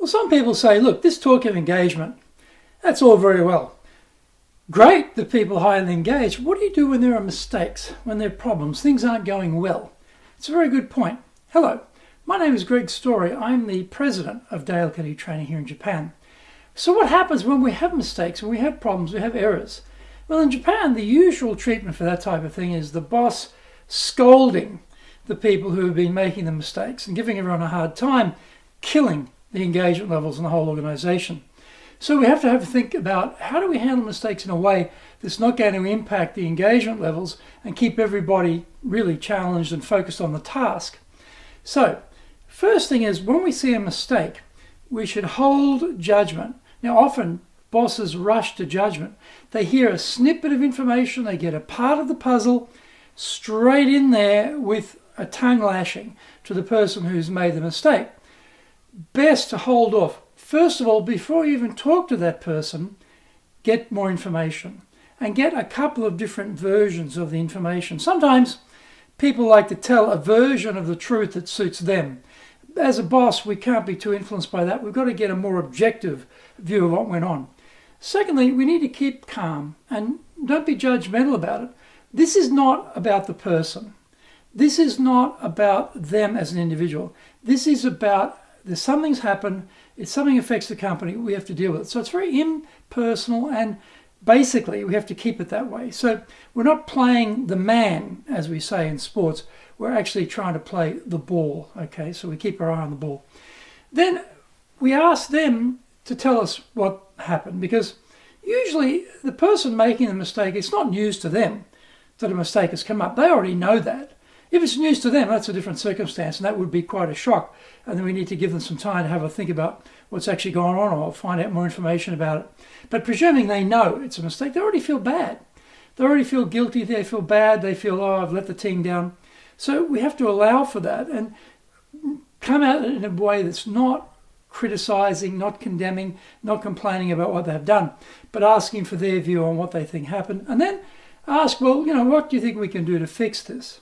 Well, some people say, look, this talk of engagement, that's all very well. Great that people are highly engaged. What do you do when there are mistakes, when there are problems, things aren't going well? It's a very good point. Hello, my name is Greg Story. I'm the president of Dale Carnegie Training here in Japan. So what happens when we have mistakes, when we have problems, we have errors? Well, in Japan, the usual treatment for that type of thing is the boss scolding the people who have been making the mistakes and giving everyone a hard time, killing the engagement levels in the whole organization. So we have to think about how do we handle mistakes in a way that's not going to impact the engagement levels and keep everybody really challenged and focused on the task. So first thing is, when we see a mistake, we should hold judgment. Now often bosses rush to judgment. They hear a snippet of information, they get a part of the puzzle straight in there with a tongue lashing to the person who's made the mistake. Best to hold off. First of all, before you even talk to that person, get more information and get a couple of different versions of the information. Sometimes people like to tell a version of the truth that suits them. As a boss, we can't be too influenced by that. We've got to get a more objective view of what went on. Secondly, we need to keep calm and don't be judgmental about it. This is not about the person. This is not about them as an individual. This is about there's something's happened, if something affects the company, we have to deal with it. So it's very impersonal, and basically we have to keep it that way. So we're not playing the man, as we say in sports. We're actually trying to play the ball, okay? So we keep our eye on the ball. Then we ask them to tell us what happened, because usually the person making the mistake, it's not news to them that a mistake has come up. They already know that. If it's news to them, that's a different circumstance, and that would be quite a shock. And then we need to give them some time to have a think about what's actually going on or find out more information about it. But presuming they know it's a mistake, they already feel bad. They already feel guilty, they feel bad, they feel, oh, I've let the team down. So we have to allow for that and come at it in a way that's not criticizing, not condemning, not complaining about what they've done, but asking for their view on what they think happened. And then ask, well, what do you think we can do to fix this?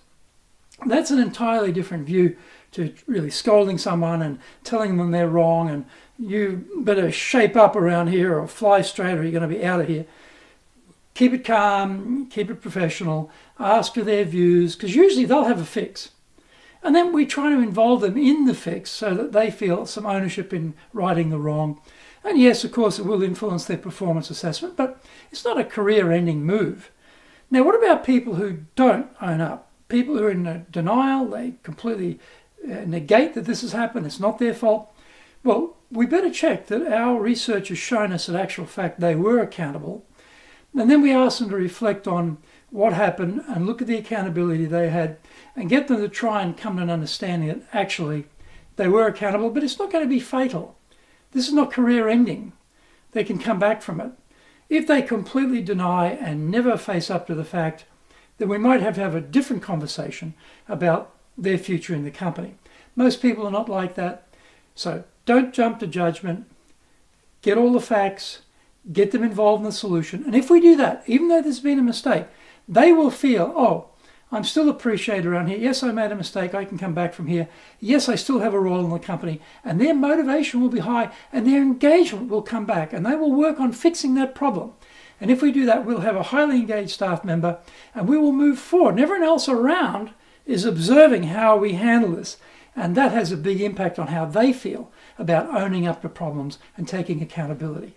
That's an entirely different view to really scolding someone and telling them they're wrong and you better shape up around here or fly straight or you're going to be out of here. Keep it calm, keep it professional, ask for their views, because usually they'll have a fix. And then we try to involve them in the fix so that they feel some ownership in righting the wrong. And yes, of course, it will influence their performance assessment, but it's not a career-ending move. Now, what about people who don't own up? People who are in denial, they completely negate that this has happened, it's not their fault. Well, we better check that our research has shown us that actual fact they were accountable. And then we ask them to reflect on what happened and look at the accountability they had and get them to try and come to an understanding that actually they were accountable, but it's not going to be fatal. This is not career ending. They can come back from it. If they completely deny and never face up to the fact, then we might have to have a different conversation about their future in the company. Most people are not like that. So don't jump to judgment. Get all the facts. Get them involved in the solution. And if we do that, even though there's been a mistake, they will feel, oh, I'm still appreciated around here. Yes, I made a mistake. I can come back from here. Yes, I still have a role in the company. And their motivation will be high and their engagement will come back and they will work on fixing that problem. And if we do that, we'll have a highly engaged staff member and we will move forward. And everyone else around is observing how we handle this. And that has a big impact on how they feel about owning up to problems and taking accountability.